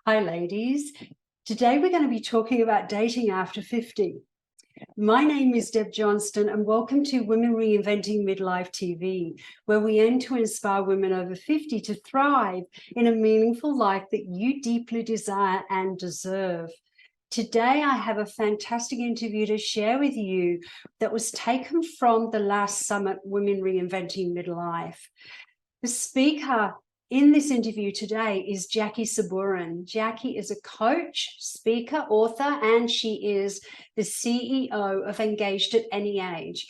Hi, ladies. Today we're going to be talking about dating after 50. My name is Deb Johnston, and welcome to Women Reinventing MidLife TV, where we aim to inspire women over 50 to thrive in a meaningful life that you deeply desire and deserve. Today, I have a fantastic interview to share with you that was taken from the last summit, Women Reinventing Midlife. The speaker in this interview today is Jaki Sabourin. Jaki is a coach, speaker, author, and she is the CEO of Engagedatanyage,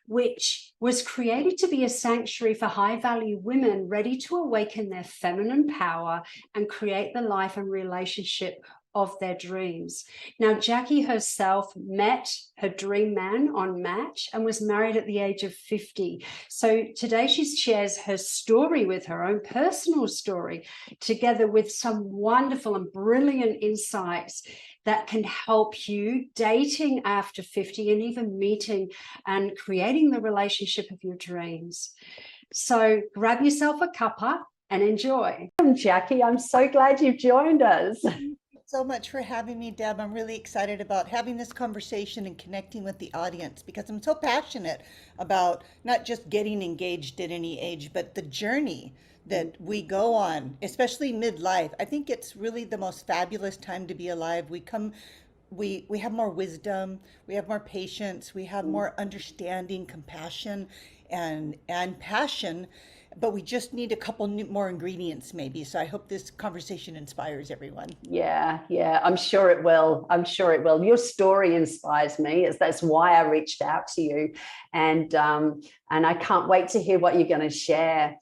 which was created to be a sanctuary for high-value women ready to awaken their feminine power and create the life and relationship of their dreams. Now, Jaki herself met her dream man on Match and was married at the age of 50. So today she shares her story with her own personal story, together with some wonderful and brilliant insights that can help you dating after 50 and even meeting and creating the relationship of your dreams. So grab yourself a cuppa and enjoy. Jaki, I'm so glad you've joined us. So much for having me, Deb. I'm really excited about having this conversation and connecting with the audience because I'm so passionate about not just getting engaged at any age, but the journey that we go on, especially midlife. I think it's really the most fabulous time to be alive. We have more wisdom, we have more patience, we have more understanding, compassion, and passion, but we just need a couple more ingredients maybe. So I hope this conversation inspires everyone. Yeah, I'm sure it will. I'm sure it will. Your story inspires me. That's why I reached out to you, and I can't wait to hear what you're going to share.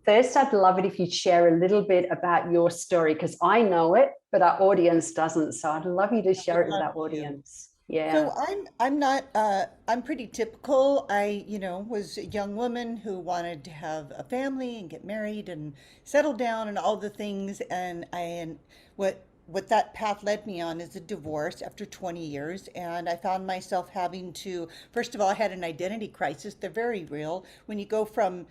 First, I'd love it if you'd share a little bit about your story, because I know it, but our audience doesn't. So I'd love you to share it with our audience. Yeah. So I'm pretty typical. Was a young woman who wanted to have a family and get married and settle down and all the things. And what that path led me on is a divorce after 20 years. And I found myself having to, first of all, I had an identity crisis. They're very real. When you go from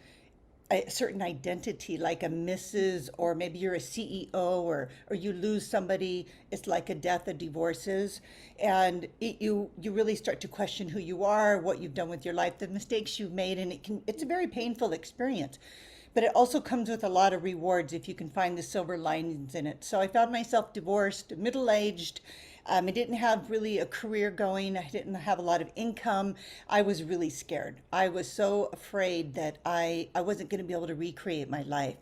a certain identity, like a Mrs. or maybe you're a CEO, or you lose somebody, it's like a death, a divorce is, and you really start to question who you are, what you've done with your life, the mistakes you've made, and it's a very painful experience. But it also comes with a lot of rewards if you can find the silver linings in it. So I found myself divorced, middle-aged. I didn't have really a career going. I didn't have a lot of income. I was really scared. I was so afraid that I wasn't going to be able to recreate my life.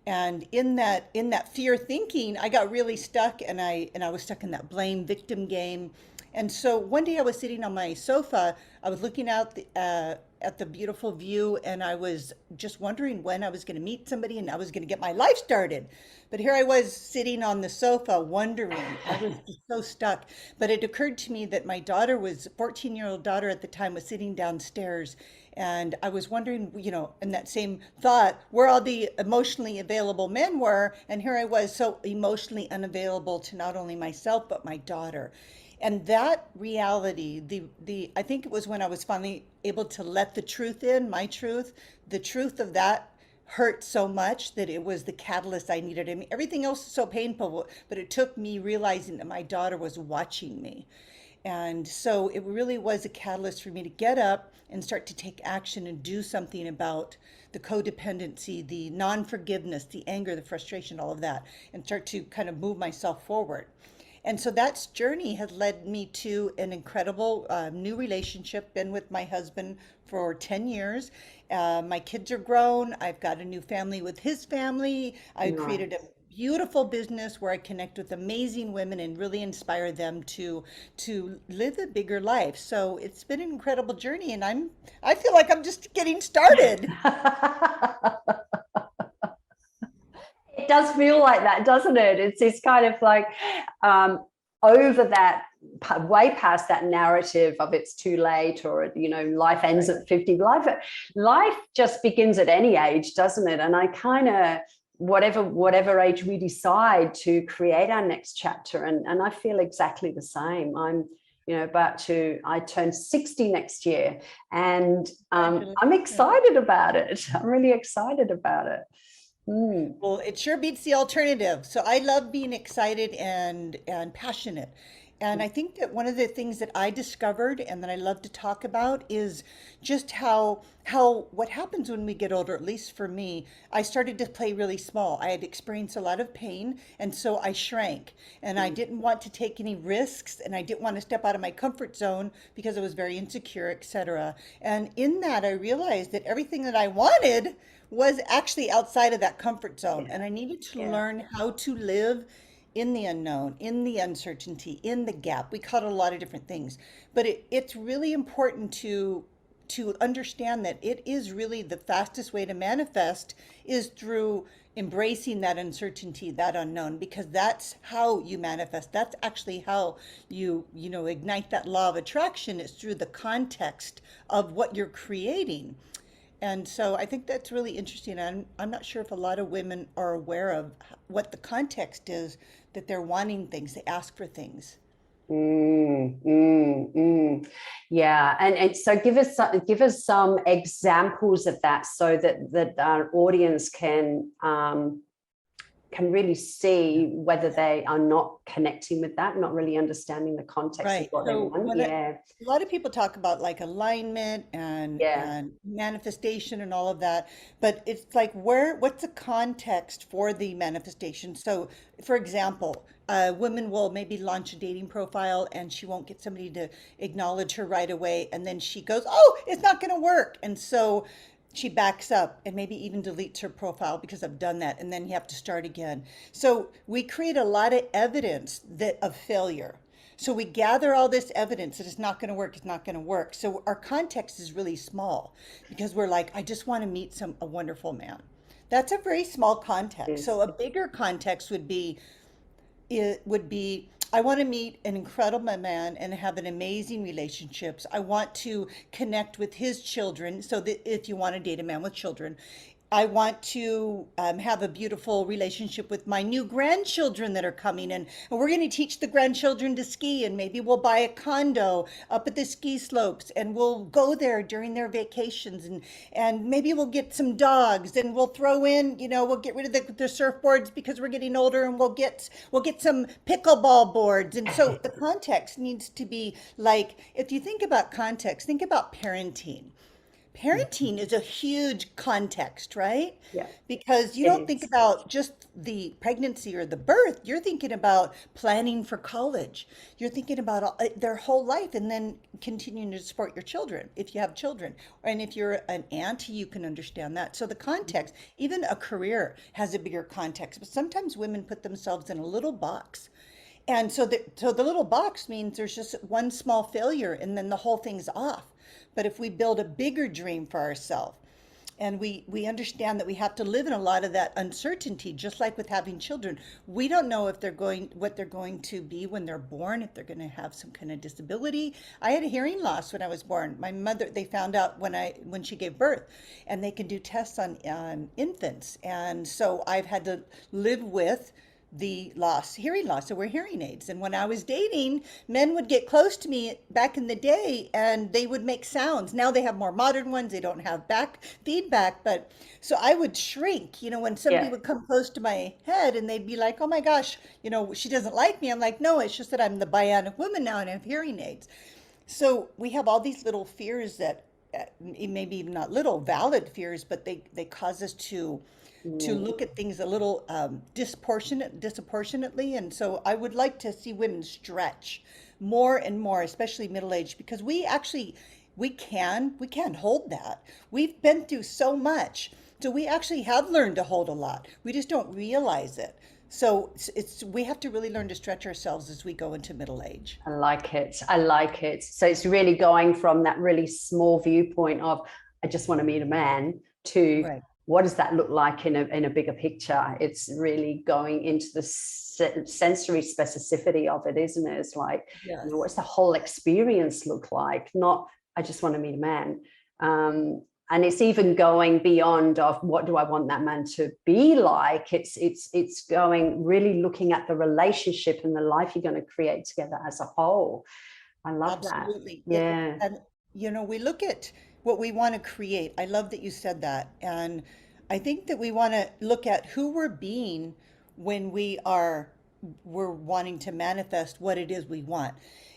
And in that fear thinking, I got really stuck, and I was stuck in that blame victim game. And so one day I was sitting on my sofa, I was looking out at the beautiful view, and I was just wondering when I was going to meet somebody and I was going to get my life started. But here I was sitting on the sofa wondering. I was just so stuck. But it occurred to me that my daughter was, 14-year-old daughter at the time, was sitting downstairs. And I was wondering, in that same thought, where all the emotionally available men were. And here I was, so emotionally unavailable to not only myself, but my daughter. And that reality, the I think it was when I was finally able to let the truth in, my truth, the truth of that hurt so much that it was the catalyst I needed. I mean, everything else is so painful, but it took me realizing that my daughter was watching me. And so it really was a catalyst for me to get up and start to take action and do something about the codependency, the non-forgiveness, the anger, the frustration, all of that, and start to kind of move myself forward. And so that journey has led me to an incredible new relationship. Been with my husband for 10 years. My kids are grown. I've got a new family with his family. I created a beautiful business where I connect with amazing women and really inspire them to live a bigger life. So it's been an incredible journey, and I feel like I'm just getting started. It does feel like that, doesn't it? It's kind of like over that, way past that narrative of it's too late, or life ends at 50. Life just begins at any age, doesn't it? And I kind of, whatever age we decide to create our next chapter, and I feel exactly the same. I'm I turn 60 next year, and I'm excited about it. I'm really excited about it. Mm. Well, it sure beats the alternative. So I love being excited and passionate. And I think that one of the things that I discovered and that I love to talk about is just how what happens when we get older, at least for me, I started to play really small. I had experienced a lot of pain, and so I shrank. And I Mm. didn't want to take any risks, and I didn't want to step out of my comfort zone because I was very insecure, etc. And in that I realized that everything that I wanted was actually outside of that comfort zone. Yeah. And I needed to Yeah. learn how to live in the unknown, in the uncertainty, in the gap. We call it a lot of different things. But it's really important to understand that it is really the fastest way to manifest is through embracing that uncertainty, that unknown, because that's how you manifest. That's actually how you ignite that law of attraction. It's through the context of what you're creating. And so I think that's really interesting. I'm not sure if a lot of women are aware of what the context is that they're wanting things, they ask for things. Yeah, and so give us some examples of that, so that our audience can really see whether they are not connecting with that, not really understanding the context of Right. what they So want. Yeah, a lot of people talk about like alignment yeah. and manifestation and all of that, but it's like what's the context for the manifestation? So, for example, a woman will maybe launch a dating profile and she won't get somebody to acknowledge her right away, and then she goes, "Oh, it's not going to work," and so she backs up and maybe even deletes her profile because I've done that, and then you have to start again. So we create a lot of evidence that of failure. So we gather all this evidence that it's not going to work, it's not going to work. So our context is really small because we're like, I just want to meet a wonderful man. That's a very small context. Is So a bigger context would be I want to meet an incredible man and have an amazing relationships. I want to connect with his children. So that if you want to date a man with children, I want to have a beautiful relationship with my new grandchildren that are coming in. And we're going to teach the grandchildren to ski, and maybe we'll buy a condo up at the ski slopes and we'll go there during their vacations. And maybe we'll get some dogs and we'll throw in, we'll get rid of the surfboards because we're getting older, and we'll get some pickleball boards. And so the context needs to be like, if you think about context, think about parenting. Parenting is a huge context, right? yeah, Because you it don't think is. about just the pregnancy or the birth. You're thinking about planning for college. You're thinking about their whole life, and then continuing to support your children if you have children. And if you're an aunt, you can understand that. So the context, even a career has a bigger context. But sometimes women put themselves in a little box. And so the little box means there's just one small failure and then the whole thing's off. But if we build a bigger dream for ourselves, and we understand that we have to live in a lot of that uncertainty, just like with having children. We don't know if what they're going to be when they're born, if they're going to have some kind of disability. I had a hearing loss when I was born. My mother, they found out when she gave birth, and they can do tests on infants. And so I've had to live with the hearing loss. So we're hearing aids. And when I was dating, men would get close to me back in the day and they would make sounds. Now they have more modern ones. They don't have back feedback. But so I would shrink, when somebody Yeah. would come close to my head and they'd be like, oh my gosh, she doesn't like me. I'm like, no, it's just that I'm the bionic woman now and I have hearing aids. So we have all these little fears that maybe not little valid fears, but they cause us to Mm. look at things a little disproportionately. And so I would like to see women stretch more and more, especially middle age, because we can hold that. We've been through so much. So we actually have learned to hold a lot. We just don't realize it. So we have to really learn to stretch ourselves as we go into middle age. I like it. I like it. So it's really going from that really small viewpoint of, I just want to meet a man, to Right. what does that look like in a bigger picture? It's really going into the sensory specificity of it, isn't it? It's like, Yes. what's the whole experience look like? Not, I just want to meet a man. And it's even going beyond of what do I want that man to be like. It's going really looking at the relationship and the life you're going to create together as a whole. I love that. Absolutely. Yeah. And we look at what we want to create. I love that you said that. And I think that we want to look at who we're being when we're wanting to manifest what it is we want.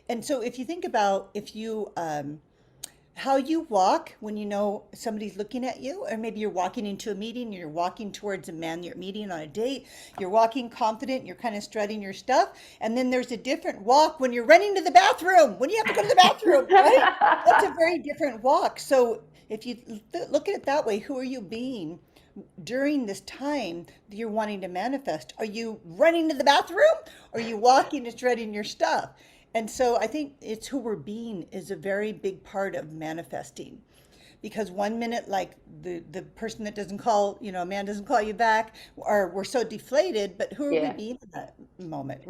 And so if you think about if you how you walk when you know somebody's looking at you, or maybe you're walking into a meeting, you're walking towards a man you're meeting on a date, you're walking confident, you're kind of strutting your stuff, and then there's a different walk when you're running to the bathroom, when you have to go to the bathroom, right? That's a very different walk. So if you look at it that way, who are you being during this time that you're wanting to manifest? Are you running to the bathroom, or are you walking and shredding your stuff? And so I think it's who we're being is a very big part of manifesting. Because one minute, like the person that doesn't call, a man doesn't call you back, or we're so deflated, but who are we Yeah. being in that moment?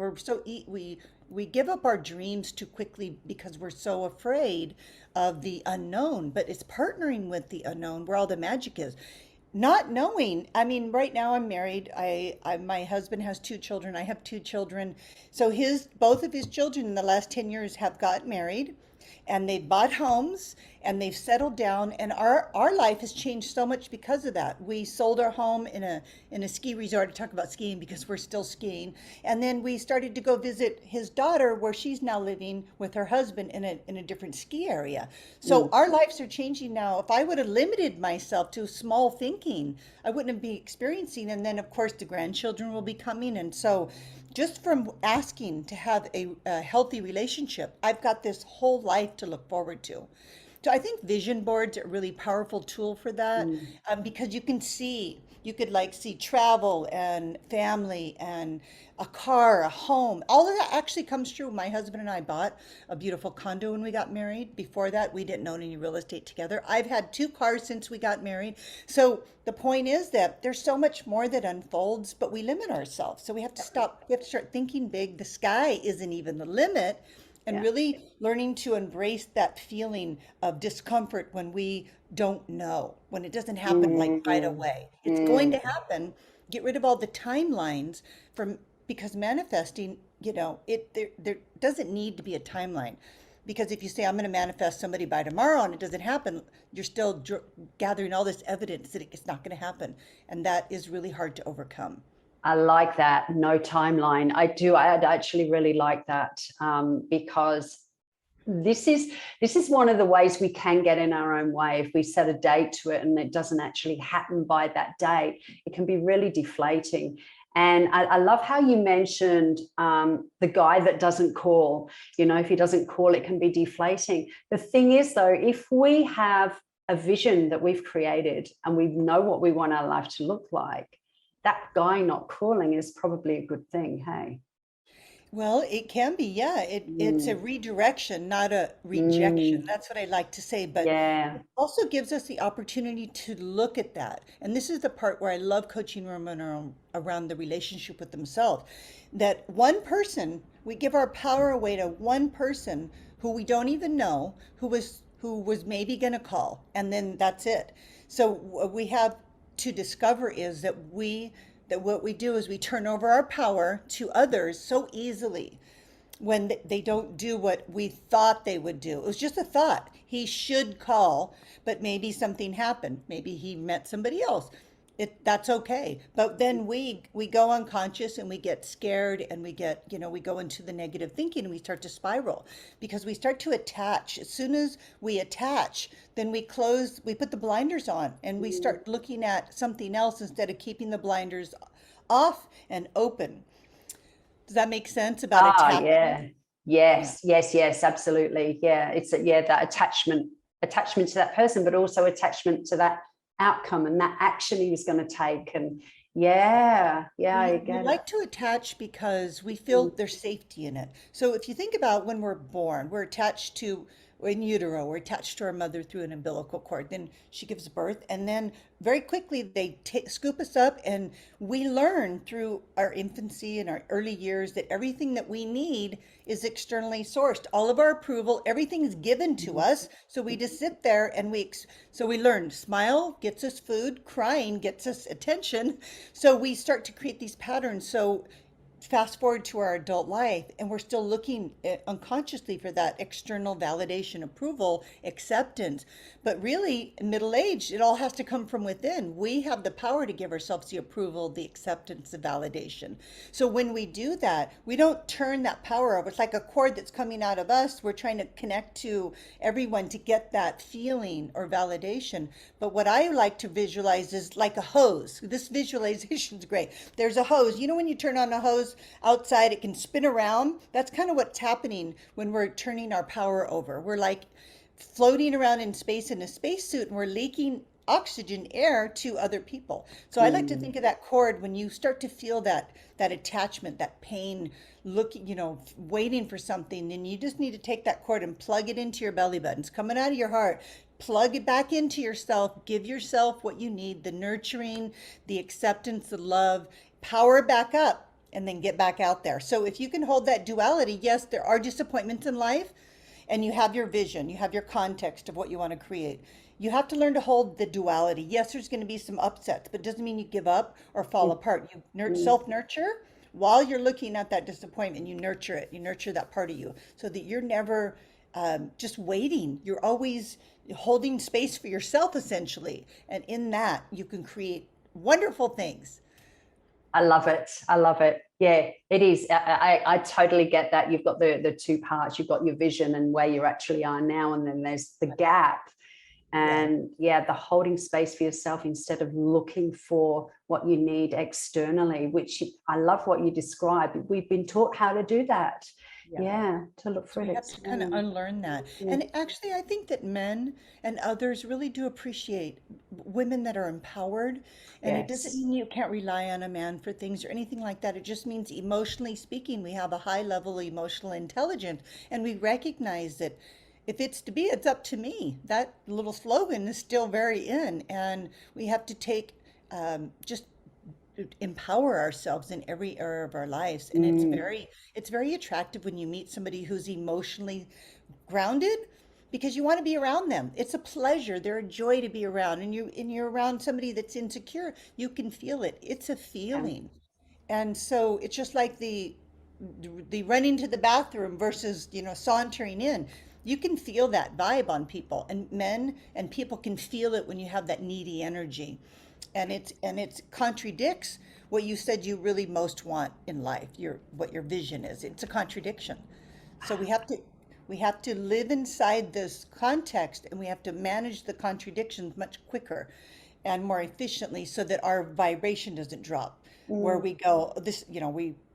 We give up our dreams too quickly because we're so afraid of the unknown, but it's partnering with the unknown where all the magic is. Not knowing, I mean, right now I'm married. My husband has two children. I have two children. So both of his children in the last 10 years have got married, and they've bought homes, and they've settled down, and our life has changed so much because of that. We sold our home in a ski resort. I talk about skiing because we're still skiing. And then we started to go visit his daughter where she's now living with her husband in a different ski area. So Mm. our lives are changing now. If I would have limited myself to small thinking, I wouldn't be experiencing. And then of course the grandchildren will be coming. And so just from asking to have a healthy relationship, I've got this whole life to look forward to. So I think vision boards are a really powerful tool for that, Mm. because you could like see travel and family and a car, a home. All of that actually comes true. My husband and I bought a beautiful condo when we got married. Before that, we didn't own any real estate together. I've had two cars since we got married. So the point is that there's so much more that unfolds, but we limit ourselves. So we have to start thinking big. The sky isn't even the limit, and Yeah. really learning to embrace that feeling of discomfort when we don't know, when it doesn't happen like right Mm. away. It's going to Mm. happen. Get rid of all the timelines from because manifesting, there doesn't need to be a timeline. Because if you say I'm going to manifest somebody by tomorrow and it doesn't happen, you're still gathering all this evidence that it's not going to happen, and that is really hard to overcome. I like that. No timeline. I do. I actually really like that, because this is one of the ways we can get in our own way. If we set a date to it and it doesn't actually happen by that date, it can be really deflating. And I love how you mentioned, the guy that doesn't call. If he doesn't call, it can be deflating. The thing is, though, if we have a vision that we've created and we know what we want our life to look like, that guy not calling is probably a good thing. Hey. Well, it can be, yeah. It's a Mm. redirection, not a rejection. Mm. That's what I like to say. But Yeah. it also gives us the opportunity to look at that. And this is the part where I love coaching women around the relationship with themselves. That one person, we give our power away to one person who we don't even know, who was maybe going to call, and then that's it. So what we have to discover is that what we do is we turn over our power to others so easily when they don't do what we thought they would do. It was just a thought. He should call, but maybe something happened. Maybe he met somebody else. That's okay. But then we go unconscious and we get scared, and we go into the negative thinking, and we start to spiral because we start to attach. As soon as we attach, then we put the blinders on, and we Mm. start looking at something else instead of keeping the blinders off and open. Does that make sense about attachment? Yeah. Yeah. Yes, yes, yes, absolutely. Yeah. Yeah, that attachment to that person, but also attachment to that outcome and that action he was going to take. And yeah, I We get it. like to attach because we feel Mm. there's safety in it. So if you think about when we're born, we're attached to, in utero, we're attached to our mother through an umbilical cord. Then she gives birth, and then very quickly they scoop us up, and we learn through our infancy and our early years that everything that we need is externally sourced. All of our approval, everything is given to Mhm. us. So we just sit there and so we learn smile gets us food, crying gets us attention. So we start to create these patterns. So fast forward to our adult life and we're still looking unconsciously for that external validation, approval, acceptance. But really, middle age, it all has to come from within. We have the power to give ourselves the approval, the acceptance, the validation. So when we do that, we don't turn that power over. It's like a cord that's coming out of us. We're trying to connect to everyone to get that feeling or validation. But what I like to visualize is like a hose. This visualization is great. There's a hose. You know, when you turn on a hose outside, it can spin around. That's kind of what's happening when we're turning our power over. We're like floating around in space in a spacesuit and we're leaking oxygen air to other people. So I like to think of that cord when you start to feel that attachment, that pain, looking, waiting for something, and you just need to take that cord and plug it into your belly button. It's coming out of your heart. Plug it back into yourself. Give yourself what you need, the nurturing, the acceptance, the love, power back up, and then get back out there. So if you can hold that duality, yes, there are disappointments in life, and you have your vision, you have your context of what you want to create. You have to learn to hold the duality. Yes, there's going to be some upsets, but it doesn't mean you give up or fall apart. You self-nurture while you're looking at that disappointment. You nurture it. You nurture that part of you so that you're never just waiting. You're always holding space for yourself, essentially. And in that, you can create wonderful things. I love it. I love it. Yeah, it is. I totally get that. You've got the two parts. You've got your vision and where you actually are now, and then there's the gap. And yeah, the holding space for yourself instead of looking for what you need externally, which I love what you described. We've been taught how to do that. Yeah, to look for So it we have to kind of externally. unlearn that. And actually, I think that men and others really do appreciate women that are empowered. And it doesn't Yes. mean you can't rely on a man for things or anything like that. It just means emotionally speaking, we have a high level of emotional intelligence. And we recognize that if it's to be, it's up to me. That little slogan is still very in. And we have to take just empower ourselves in every area of our lives, and it's very attractive when you meet somebody who's emotionally grounded, because you want to be around them. It's a pleasure, they're a joy to be around, and you're around somebody that's insecure, you can feel it. It's a Yeah. feeling. And so it's just like the running to the bathroom versus, sauntering in. You can feel that vibe on people, and men and people can feel it when you have that needy energy. And it contradicts what you said you really most want in life, what your vision is. It's a contradiction. So we have to live inside this context, and we have to manage the contradictions much quicker and more efficiently so that our vibration doesn't drop. Where we go, this,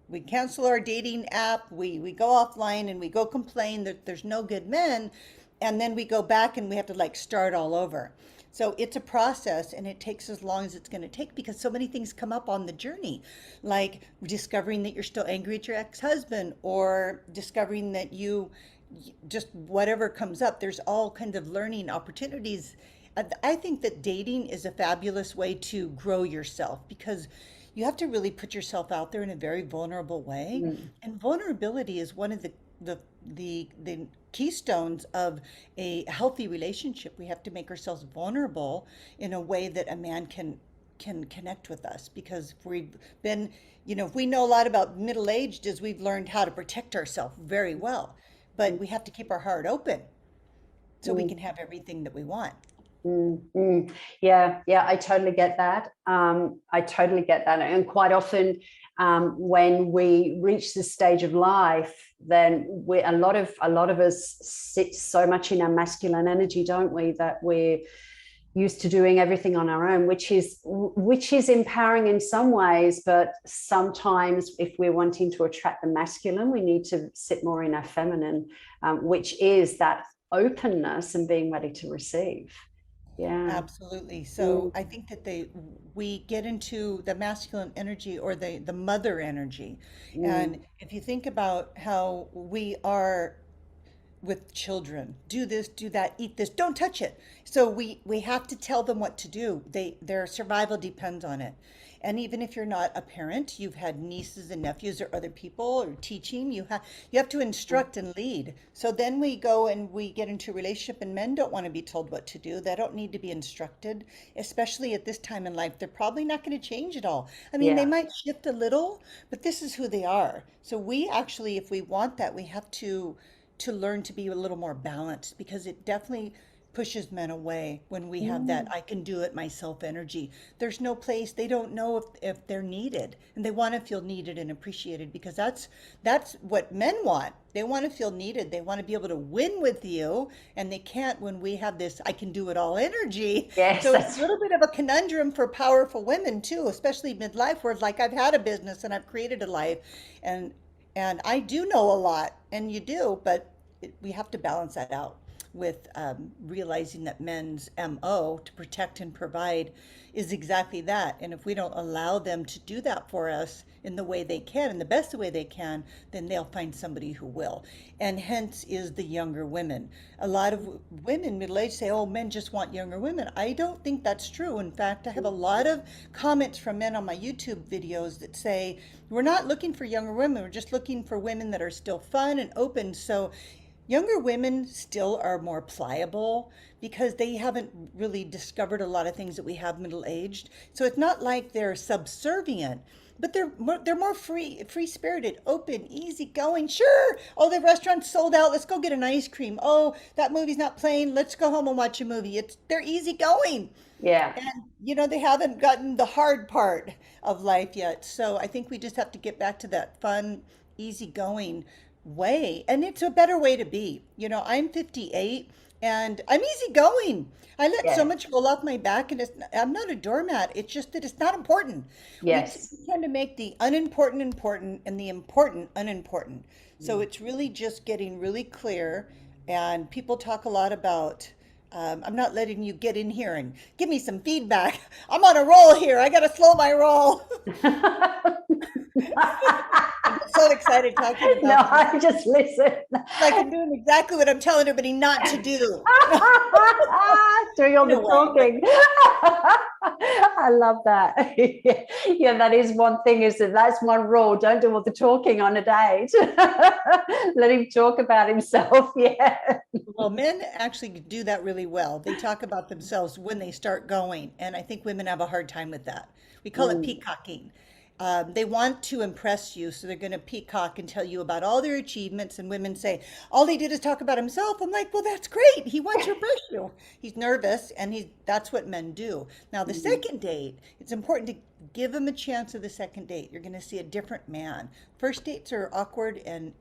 we cancel our dating app, we go offline and we go complain that there's no good men, and then we go back and we have to like start all over. So it's a process, and it takes as long as it's going to take because so many things come up on the journey, like discovering that you're still angry at your ex-husband, or discovering that you just whatever comes up. There's all kinds of learning opportunities. I think that dating is a fabulous way to grow yourself, because you have to really put yourself out there in a very vulnerable way. And vulnerability is one of the keystones of a healthy relationship. We have to make ourselves vulnerable in a way that a man can connect with us, because if we've been, if we know a lot about middle aged, is we've learned how to protect ourselves very well, but we have to keep our heart open so we can have everything that we want. Yeah, yeah, I totally get that. I totally get that. And quite often, when we reach this stage of life, then a lot of us sit so much in our masculine energy, don't we, that we're used to doing everything on our own, which is empowering in some ways, but sometimes if we're wanting to attract the masculine, we need to sit more in our feminine, which is that openness and being ready to receive. Yeah. Absolutely. So I think that we get into the masculine energy, or the mother energy. Mm, And if you think about how we are with children, do this, do that, eat this, don't touch it. So we have to tell them what to do. Their survival depends on it. And even if you're not a parent, you've had nieces and nephews or other people or teaching, you have to instruct and lead. So then we go and we get into a relationship, and men don't want to be told what to do. They don't need to be instructed, especially at this time in life. They're probably not going to change at all. I mean, they Yeah. might shift a little, but this is who they are. So we actually, if we want that, we have to learn to be a little more balanced, because it definitely pushes men away when we have that I can do it myself energy. There's no place, they don't know if they're needed, and they want to feel needed and appreciated, because that's what men want. They want to feel needed. They want to be able to win with you, and they can't when we have this I can do it all energy. Yes, So it's a that's little bit of a conundrum for powerful women too, especially midlife, where it's like I've had a business and I've created a life, and and I do know a lot, and you do, but we have to balance that out with realizing that men's MO to protect and provide is exactly that. And if we don't allow them to do that for us in the way they can, in the best way they can, then they'll find somebody who will. And hence is the younger women. A lot of women middle aged say, oh, men just want younger women. I don't think that's true. In fact, I have a lot of comments from men on my YouTube videos that say, we're not looking for younger women, we're just looking for women that are still fun and open. So younger women still are more pliable because they haven't really discovered a lot of things that we have middle aged. So it's not like they're subservient, but they're more free spirited, open, easygoing. Sure. Oh, the restaurant's sold out. Let's go get an ice cream. Oh, that movie's not playing. Let's go home and watch a movie. They're easygoing. yeah. And they haven't gotten the hard part of life yet. So I think we just have to get back to that fun, easygoing way. And it's a better way to be. I'm 58 and I'm easygoing. I let so Yeah. much roll off my back, and I'm not a doormat. It's just that it's not important. Yes. We tend to make the unimportant important and the important unimportant. So it's really just getting really clear. And people talk a lot about I'm not letting you get in here and give me some feedback. I'm on a roll here. I got to slow my roll. I'm so excited talking No, about this. I just listen. Like I'm doing exactly what I'm telling everybody not to do. Doing all In a the way, but talking. I love that. Yeah, that is one thing, is that's one rule. Don't do all the talking on a date. Let him talk about himself. Yeah. well, men actually do that really well. They talk about themselves when they start going, and I think women have a hard time with that. We call it Mm, peacocking. They want to impress you, so they're going to peacock and tell you about all their achievements. And women say, all he did is talk about himself. I'm like, well, that's great. He wants to impress you. He's nervous, and that's what men do. Now, the mm, second date, it's important to give him a chance of the second date. You're going to see a different man. First dates are awkward, and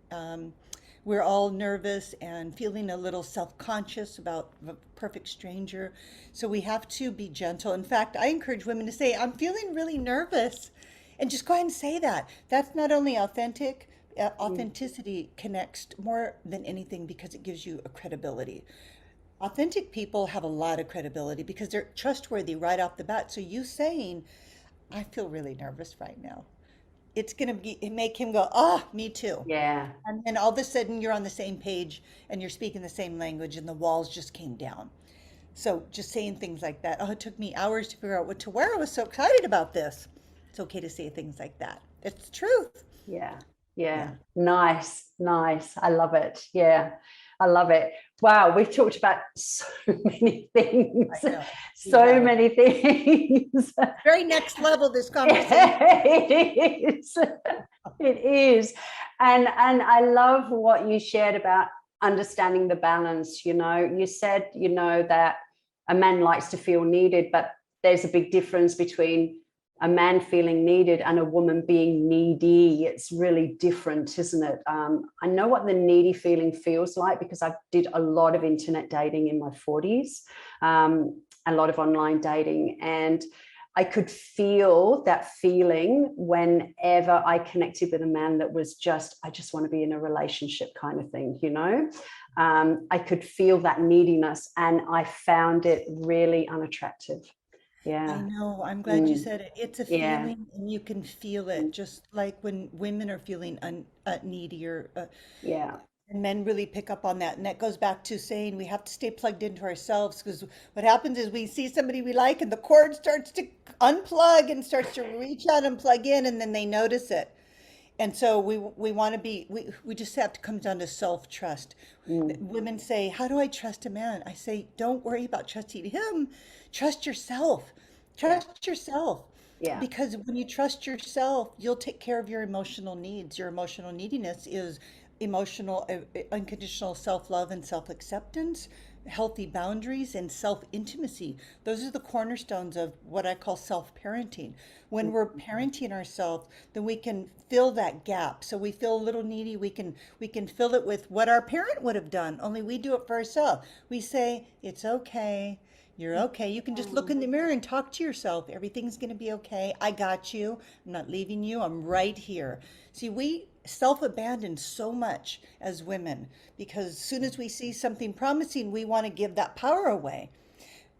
we're all nervous and feeling a little self-conscious about a perfect stranger. So we have to be gentle. In fact, I encourage women to say, I'm feeling really nervous. And just go ahead and say that. That's not only authentic, mm. authenticity connects more than anything because it gives you a credibility. Authentic people have a lot of credibility because they're trustworthy right off the bat. So you saying, I feel really nervous right now. It's going to make him go, oh, me too. Yeah. And then all of a sudden you're on the same page and you're speaking the same language and the walls just came down. So just saying things like that. Oh, it took me hours to figure out what to wear. I was so excited about this. It's okay to say things like that. It's the truth. Yeah. Yeah. Yeah, Nice. Nice. I love it. Yeah. I love it. Wow. We've talked about so many things. I know. We So have. many things. Very next level, this conversation. It is. It is. And I love what you shared about understanding the balance. You said, that a man likes to feel needed, but there's a big difference between a man feeling needed and a woman being needy. It's really different, isn't it? I know what the needy feeling feels like because I did a lot of internet dating in my 40s, a lot of online dating, and I could feel that feeling whenever I connected with a man that was I just want to be in a relationship kind of thing, I could feel that neediness, and I found it really unattractive. I Yeah. know. I'm glad you Mm, said it. It's a yeah. feeling, and you can feel it, Mm, just like when women are feeling needy or yeah. And men really pick up on that. And that goes back to saying we have to stay plugged into ourselves, because what happens is we see somebody we like and the cord starts to unplug and starts to reach out and plug in, and then they notice it. And so we want to be, we just have to come down to self-trust. Women say, how do I trust a man? I say, don't worry about trusting him. Trust yourself. Trust yourself. Yeah. Because when you trust yourself, you'll take care of your emotional needs. Your emotional neediness is emotional, unconditional self-love and self-acceptance, healthy boundaries, and self-intimacy. Those are the cornerstones of what I call self-parenting. When we're parenting ourselves, then we can fill that gap. So we feel a little needy, we can fill it with what our parent would have done, only we do it for ourselves. We say, it's okay. You're okay. You can just look in the mirror and talk to yourself. Everything's going to be okay. I got you. I'm not leaving you. I'm right here. See, we self-abandon so much as women because as soon as we see something promising, we want to give that power away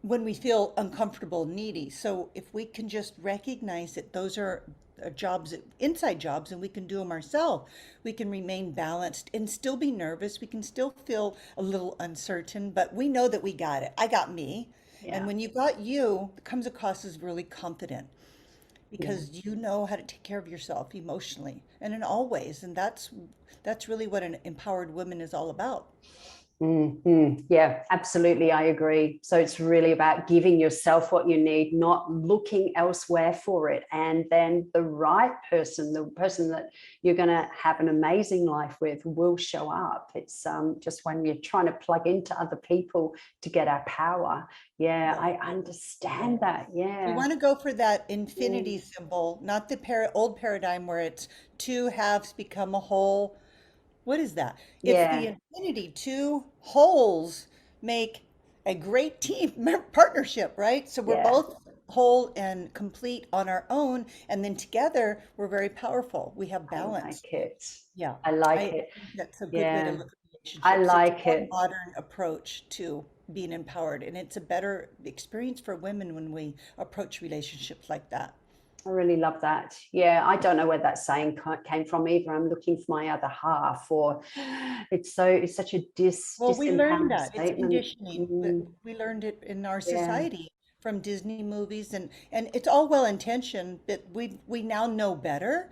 when we feel uncomfortable, needy. So if we can just recognize that those are jobs, inside jobs, and we can do them ourselves, we can remain balanced and still be nervous. We can still feel a little uncertain, but we know that we got it. I got me. And when you got you, it comes across as really confident because you know how to take care of yourself emotionally and in all ways. And that's really what an empowered woman is all about. Yeah, absolutely. I agree. So it's really about giving yourself what you need, not looking elsewhere for it. And then the right person, the person that you're going to have an amazing life with, will show up. It's just when you're trying to plug into other people to get our power. Yeah, I understand that. Yeah. We want to go for that infinity symbol, not the old paradigm where it's two halves become a whole. What is that? It's the infinity. Two wholes make a great team partnership, right? So we're both whole and complete on our own, and then together we're very powerful. We have balance. I like it. Yeah, I like it. think that's a good way to look at relationships. I like It's a more it. modern approach to being empowered, and it's a better experience for women when we approach relationships like that. I really love that. Yeah, I don't know where that saying came from either. I'm looking for my other half, or it's such a Well, we learned disempowering that. It's statement. conditioning. We learned it in our society from Disney movies, and it's all well intentioned, but we now know better.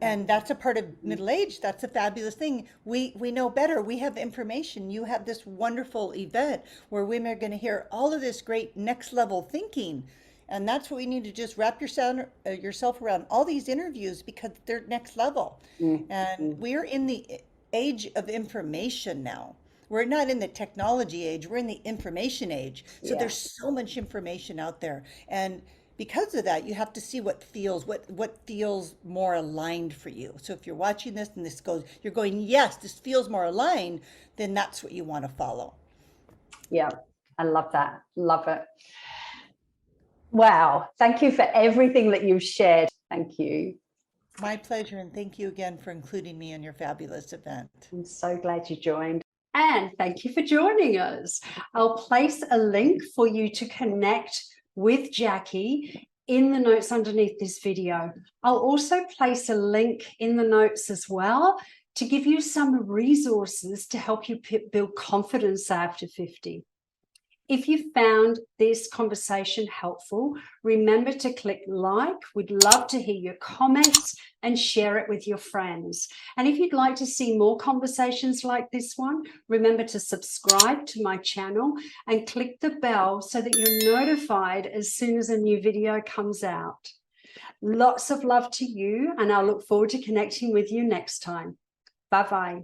And that's a part of middle age. That's a fabulous thing. We know better. We have information. You have this wonderful event where women are going to hear all of this great next level thinking. And that's what we need to just wrap yourself around all these interviews because they're next level. And we're in the age of information now. We're not in the technology age, we're in the information age. So there's so much information out there. And because of that, you have to see what feels more aligned for you. So if you're watching this and you're going, yes, this feels more aligned, then that's what you want to follow. Yeah, I love that. Love it. Wow. Thank you for everything that you've shared. Thank you. My pleasure. And thank you again for including me in your fabulous event. I'm so glad you joined. And thank you for joining us. I'll place a link for you to connect with Jaki in the notes underneath this video. I'll also place a link in the notes as well to give you some resources to help you build confidence after 50. If you found this conversation helpful, remember to click like. We'd love to hear your comments and share it with your friends. And if you'd like to see more conversations like this one, remember to subscribe to my channel and click the bell so that you're notified as soon as a new video comes out. Lots of love to you, and I'll look forward to connecting with you next time. Bye-bye.